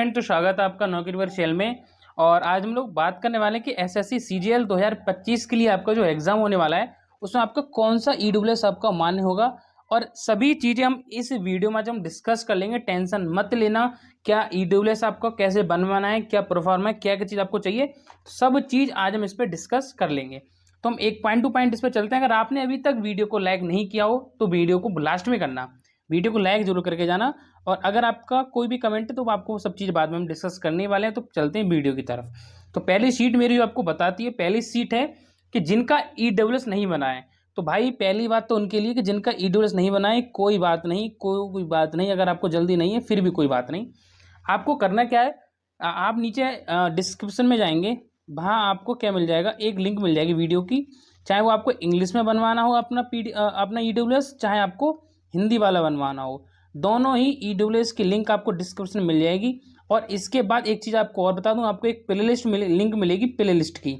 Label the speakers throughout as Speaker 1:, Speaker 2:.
Speaker 1: Friend, तो स्वागत है आपका नौकरी पर चैनल में। और आज हम लोग बात करने वाले हैं कि एसएससी सीजीएल 2025 के लिए आपका जो एग्जाम होने वाला है उसमें आपका कौन सा ईडब्ल्यूएस आपका मान्य होगा, और सभी चीज़ें हम इस वीडियो में आज हम डिस्कस कर लेंगे। टेंशन मत लेना, क्या ईडब्ल्यूएस आपको कैसे बनवाना है, क्या प्रोफार्मा है, क्या क्या चीज़ आपको चाहिए, सब चीज़ आज हम इस पर डिस्कस कर लेंगे। तो हम एक पॉइंट टू पॉइंट इस पर चलते हैं। अगर आपने अभी तक वीडियो को लाइक नहीं किया हो तो वीडियो को लास्ट में करना, वीडियो को लाइक जरूर करके जाना। और अगर आपका कोई भी कमेंट है तो आपको सब चीज़ बाद में हम डिस्कस करने वाले हैं। तो चलते हैं वीडियो की तरफ। तो पहली सीट मेरी आपको बताती है, पहली सीट है कि जिनका ईडब्ल्यूएस नहीं बना है। तो भाई पहली बात तो उनके लिए कि जिनका ईडब्ल्यूएस नहीं बना है, कोई बात नहीं, कोई बात नहीं। अगर आपको जल्दी नहीं है फिर भी कोई बात नहीं। आपको करना क्या है, आप नीचे डिस्क्रिप्शन में जाएंगे, वहाँ आपको क्या मिल जाएगा, एक लिंक मिल जाएगी वीडियो की। चाहे वो आपको इंग्लिश में बनवाना हो अपना ईडब्ल्यूएस, चाहे आपको हिंदी वाला बनवाना हो, दोनों ही ईडब्ल्यूएस की लिंक आपको डिस्क्रिप्शन में मिल जाएगी। और इसके बाद एक चीज़ आपको और बता दूं, आपको एक प्ले लिस्ट लिंक मिलेगी प्ले लिस्ट की।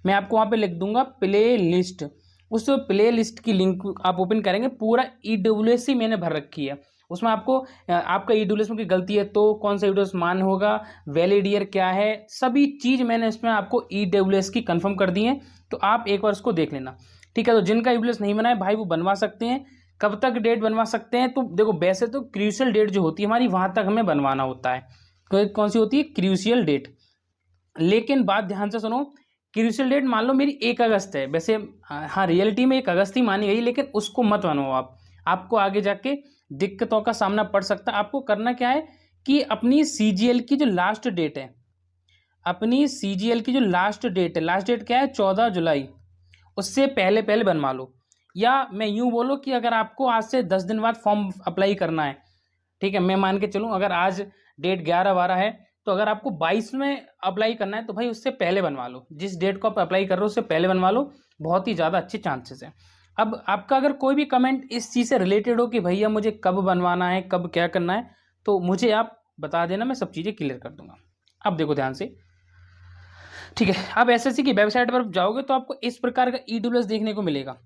Speaker 1: मैं आपको वहाँ पे लिख दूंगा प्ले लिस्ट। उस प्ले लिस्ट की लिंक आप ओपन करेंगे, पूरा ईडब्ल्यूएस ही मैंने भर रखी है। उसमें आपको आपका ईडब्ल्यूएस में कोई गलती है तो कौन सा ईडब्ल्यूएस मान होगा, वैलिड ईयर क्या है, सभी चीज़ मैंने इसमें आपको ईडब्ल्यूएस की कंफर्म कर दी है। तो आप एक बार उसको देख लेना, ठीक है। तो जिनका ईडब्ल्यूएस नहीं बना है भाई वो बनवा सकते हैं। कब तक डेट बनवा सकते हैं, तो देखो वैसे तो क्रूशियल डेट जो होती है हमारी, वहाँ तक हमें बनवाना होता है। कौन सी होती है, क्रूशियल डेट। लेकिन बात ध्यान से सुनो, क्रूशियल डेट मान लो मेरी 1 अगस्त है, वैसे हाँ रियलिटी में 1 अगस्त ही मानी गई, लेकिन उसको मत बनवाओ आप, आपको आगे जाके दिक्कतों का सामना पड़ सकता है। आपको करना क्या है कि अपनी सीजीएल की जो लास्ट डेट है, अपनी सीजीएल की जो लास्ट डेट है, लास्ट डेट क्या है 14 जुलाई, उससे पहले पहले बनवा लो। या मैं यूँ बोलो कि अगर आपको आज से 10 दिन बाद फॉर्म अप्लाई करना है, ठीक है, मैं मान के चलूँ अगर आज डेट 11/12 है, तो अगर आपको 22 में अप्लाई करना है तो भाई उससे पहले बनवा लो। जिस डेट को आप अप्लाई कर रहे हो उससे पहले बनवा लो, बहुत ही ज़्यादा अच्छे चांसेस हैं। अब आपका अगर कोई भी कमेंट इस चीज़ से रिलेटेड हो कि भैया मुझे कब बनवाना है, कब क्या करना है, तो मुझे आप बता देना, मैं सब चीज़ें क्लियर कर दूंगा। अब देखो ध्यान से, ठीक है। अब एसएससी की वेबसाइट पर जाओगे तो आपको इस प्रकार का ईडब्ल्यूएस देखने को मिलेगा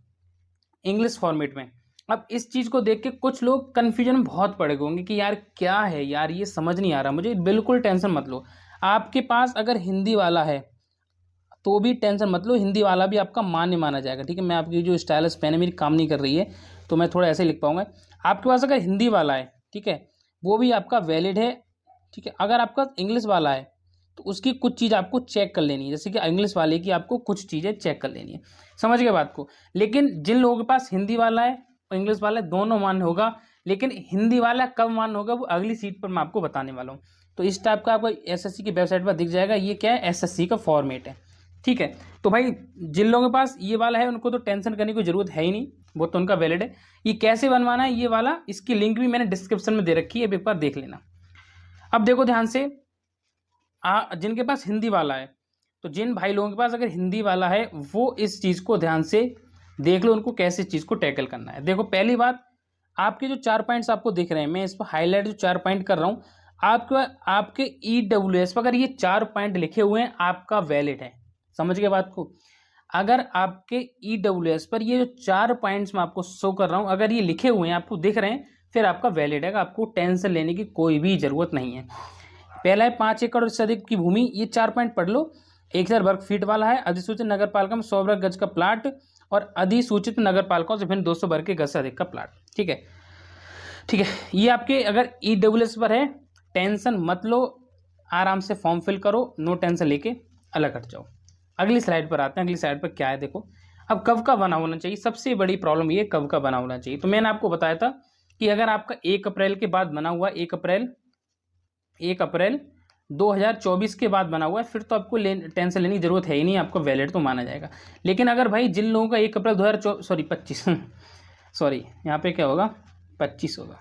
Speaker 1: इंग्लिश फॉर्मेट में। अब इस चीज़ को देख के कुछ लोग कन्फ्यूजन में बहुत पड़ गए होंगे कि यार क्या है यार, ये समझ नहीं आ रहा मुझे। बिल्कुल टेंशन मत लो, आपके पास अगर हिंदी वाला है तो भी टेंशन मत लो, हिंदी वाला भी आपका मान्य माना जाएगा, ठीक है। मैं आपकी जो स्टाइलस पेन है मेरी काम नहीं कर रही है तो मैं थोड़ा ऐसे लिख पाऊंगा। आपके पास अगर हिंदी वाला है, ठीक है, वो भी आपका वैलिड है, ठीक है। अगर आपका इंग्लिश वाला है तो उसकी कुछ चीज़ आपको चेक कर लेनी है, जैसे कि इंग्लिश वाले की आपको कुछ चीज़ें चेक कर लेनी है, समझ गए बात को। लेकिन जिन लोगों के पास हिंदी वाला है और इंग्लिश वाला है दोनों मान्य होगा, लेकिन हिंदी वाला कब मान्य होगा वो अगली सीट पर मैं आपको बताने वाला हूँ। तो इस टाइप का आपको एसएससी की वेबसाइट पर दिख जाएगा, ये क्या है, एसएससी का फॉर्मेट है, ठीक है। तो भाई जिन लोगों के पास ये वाला है उनको तो टेंशन करने की जरूरत है ही नहीं, वो तो उनका वैलिड है। ये कैसे बनवाना है ये वाला, इसकी लिंक भी मैंने डिस्क्रिप्शन में दे रखी है, एक बार देख लेना। अब देखो ध्यान से, जिनके पास हिंदी वाला है, तो जिन भाई लोगों के पास अगर हिंदी वाला है वो इस चीज़ को ध्यान से देख लो, उनको कैसे चीज़ को टैकल करना है। देखो पहली बात, आपके जो 4 पॉइंट्स आपको दिख रहे हैं, मैं इस पर हाईलाइट जो 4 पॉइंट कर रहा हूँ, आपके ईडब्ल्यूएस पर अगर ये 4 पॉइंट लिखे हुए हैं आपका वैलिड है, समझ गए बात को। अगर आपके ईडब्ल्यूएस पर ये जो 4 पॉइंट्स मैं आपको शो कर रहा हूँ अगर ये लिखे हुए हैं आपको दिख रहे हैं, फिर आपका वैलिड है, आपको टेंशन लेने की कोई भी ज़रूरत नहीं है। पहला है 5 एकड़ से अधिक की भूमि, ये 4 पॉइंट पढ़ लो। 1000 वर्ग फीट वाला है, अधिसूचित नगर पालिका में 100 वर्ग गज का प्लाट, और अधिसूचित नगर पालिकाओं से भिन्न 200 वर्ग के गज से अधिक का प्लाट, ठीक है, ठीक है। ये आपके अगर ईडब्ल्यूएस पर है, टेंशन मत लो, आराम से फॉर्म फिल करो, नो टेंशन लेके अलग हट जाओ। अगली स्लाइड पर आते हैं। अगली स्लाइड पर क्या है, देखो अब कब का बना होना चाहिए, सबसे बड़ी प्रॉब्लम ये कब का बना होना चाहिए। तो मैंने आपको बताया था कि अगर आपका 1 अप्रैल के बाद बना हुआ, 1 अप्रैल 2024 के बाद बना हुआ है, फिर तो आपको टेंशन लेने की जरूरत है ही नहीं, आपको वैलिड तो माना जाएगा। लेकिन अगर भाई जिन लोगों का 1 अप्रैल 2025 सॉरी यहाँ पे क्या होगा, 25 होगा,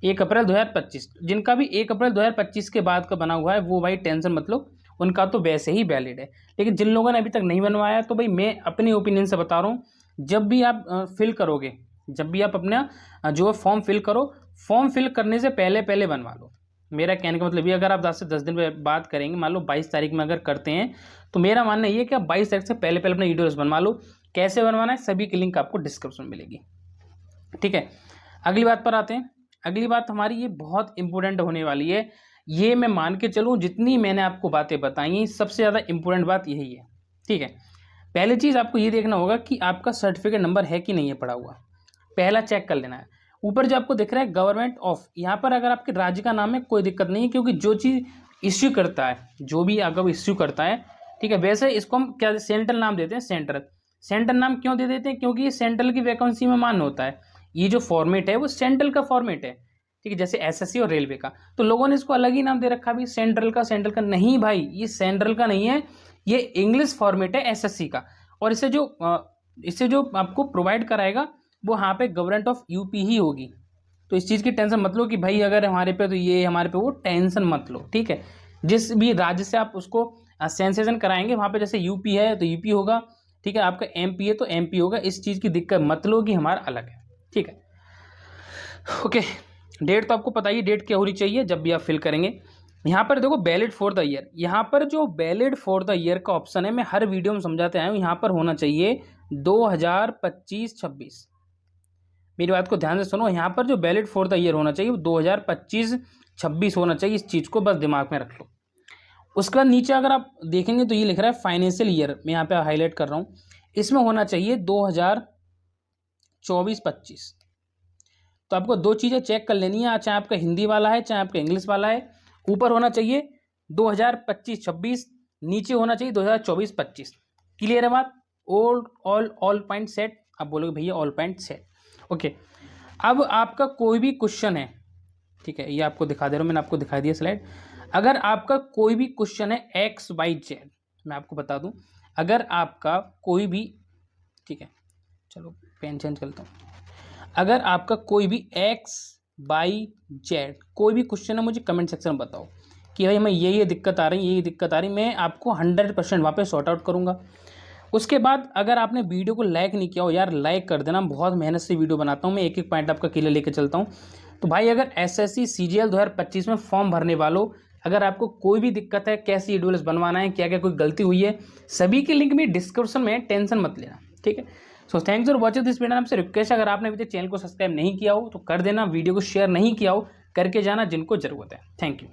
Speaker 1: 1 अप्रैल 2025, जिनका भी 1 अप्रैल 2025 के बाद का बना हुआ है वो भाई टेंशन मतलब उनका तो वैसे ही वैलिड है। लेकिन जिन लोगों ने अभी तक नहीं बनवाया, तो भाई मैं अपने ओपिनियन से बता रहा हूँ, जब भी आप फिल करोगे, जब भी आप अपना जो फॉर्म फिल करो, फॉर्म फिल करने से पहले पहले बनवा लो। मेरा कहने का मतलब ये, अगर आप 10 से 10 दिन बाद करेंगे, मान लो 22 तारीख में अगर करते हैं, तो मेरा मानना ये है कि आप 22 तारीख से पहले पहले अपना ईडब्ल्यूएस बनवा लो। कैसे बनवाना है सभी की लिंक आपको डिस्क्रिप्शन में मिलेगी, ठीक है। अगली बात पर आते हैं। अगली बात हमारी ये बहुत इंपॉर्टेंट होने वाली है, ये मैं मान के चलूँ, जितनी मैंने आपको बातें बताई सबसे ज़्यादा इंपॉर्टेंट बात यही है, ठीक है। पहली चीज़ आपको ये देखना होगा कि आपका सर्टिफिकेट नंबर है कि नहीं है पड़ा हुआ, पहला चेक कर लेना है। ऊपर जो आपको दिख रहा है गवर्नमेंट ऑफ, यहाँ पर अगर आपके राज्य का नाम है कोई दिक्कत नहीं है, क्योंकि जो चीज़ इश्यू करता है, जो भी अगर इश्यू करता है, ठीक है, वैसे इसको हम क्या सेंट्रल नाम देते हैं, सेंट्रल। सेंट्रल नाम क्यों दे देते हैं? क्योंकि ये सेंट्रल की वैकेंसी में मान्य होता है। ये जो फॉर्मेट है वो सेंट्रल का फॉर्मेट है, ठीक है, जैसे एसएससी और रेलवे का। तो लोगों ने इसको अलग ही नाम दे रखा भी, सेंट्रल का। सेंट्रल का नहीं भाई, ये सेंट्रल का नहीं है, ये इंग्लिश फॉर्मेट है एसएससी का। और इससे जो आपको प्रोवाइड कराएगा वो यहाँ पे गवर्नमेंट ऑफ यूपी ही होगी। तो इस चीज़ की टेंशन मत लो कि भाई अगर हमारे पे तो ये, हमारे पे वो, टेंशन मत लो, ठीक है। जिस भी राज्य से आप उसको सेंसेशन कराएंगे वहाँ पे जैसे यूपी है तो यूपी होगा, ठीक है, आपका एमपी है तो एमपी होगा। इस चीज़ की दिक्कत मत लो कि हमारा अलग है, ठीक है। ओके, डेट तो आपको पता ही, डेट क्या होनी चाहिए जब भी आप फिल करेंगे। यहाँ पर देखो वैलिड फॉर द ईयर, यहाँ पर जो वैलिड फॉर द ईयर का ऑप्शन है, मैं हर वीडियो में समझाते आया हूँ, यहाँ पर होना चाहिए 2025-26। मेरी बात को ध्यान से सुनो, यहाँ पर जो वैलिड फॉर द ईयर होना चाहिए वो 2025-26 होना चाहिए। इस चीज़ को बस दिमाग में रख लो। उसके बाद नीचे अगर आप देखेंगे तो ये लिख रहा है फाइनेंशियल ईयर, मैं यहाँ पे हाईलाइट कर रहा हूँ, इसमें होना चाहिए 2024-25। तो आपको दो चीज़ें चेक कर लेनी है, चाहे आपका हिंदी वाला है चाहे आपका इंग्लिश वाला है। ऊपर होना चाहिए 2025-26, नीचे होना चाहिए 2024-25। क्लियर है बात? All point set. आप बोलोगे भैया ऑल पॉइंट सेट, ओके। अब आपका कोई भी क्वेश्चन है, ठीक है, ये आपको दिखा दे रहा हूँ, मैंने आपको दिखा दिया स्लाइड। अगर आपका कोई भी क्वेश्चन है XYZ, मैं आपको बता दूं, अगर आपका कोई भी, ठीक है, चलो पेन चेंज करता हूँ, अगर आपका कोई भी XYZ कोई भी क्वेश्चन है, मुझे कमेंट सेक्शन में बताओ कि भाई हमें ये दिक्कत आ रही, ये दिक्कत आ रही, मैं आपको 100% वहाँ पे सॉर्ट आउट करूँगा। उसके बाद अगर आपने वीडियो को लाइक नहीं किया हो, यार लाइक कर देना, बहुत मेहनत से वीडियो बनाता हूँ मैं, एक एक पॉइंट आपका क्लियर लेके चलता हूँ। तो भाई अगर एसएससी सीजीएल 2025 में फॉर्म भरने वालों, अगर आपको कोई भी दिक्कत है, कैसे ईडब्ल्यूएस बनवाना है, क्या क्या कोई गलती हुई है, सभी के लिंक में डिस्क्रिप्शन में, टेंशन मत लेना, ठीक है। So thanks for watching this video. आपसे रिक्वेस्ट है, अगर आपने अभी तक चैनल को सब्सक्राइब नहीं किया हो तो कर देना, वीडियो को शेयर नहीं किया हो करके जाना जिनको जरूरत है। Thank you.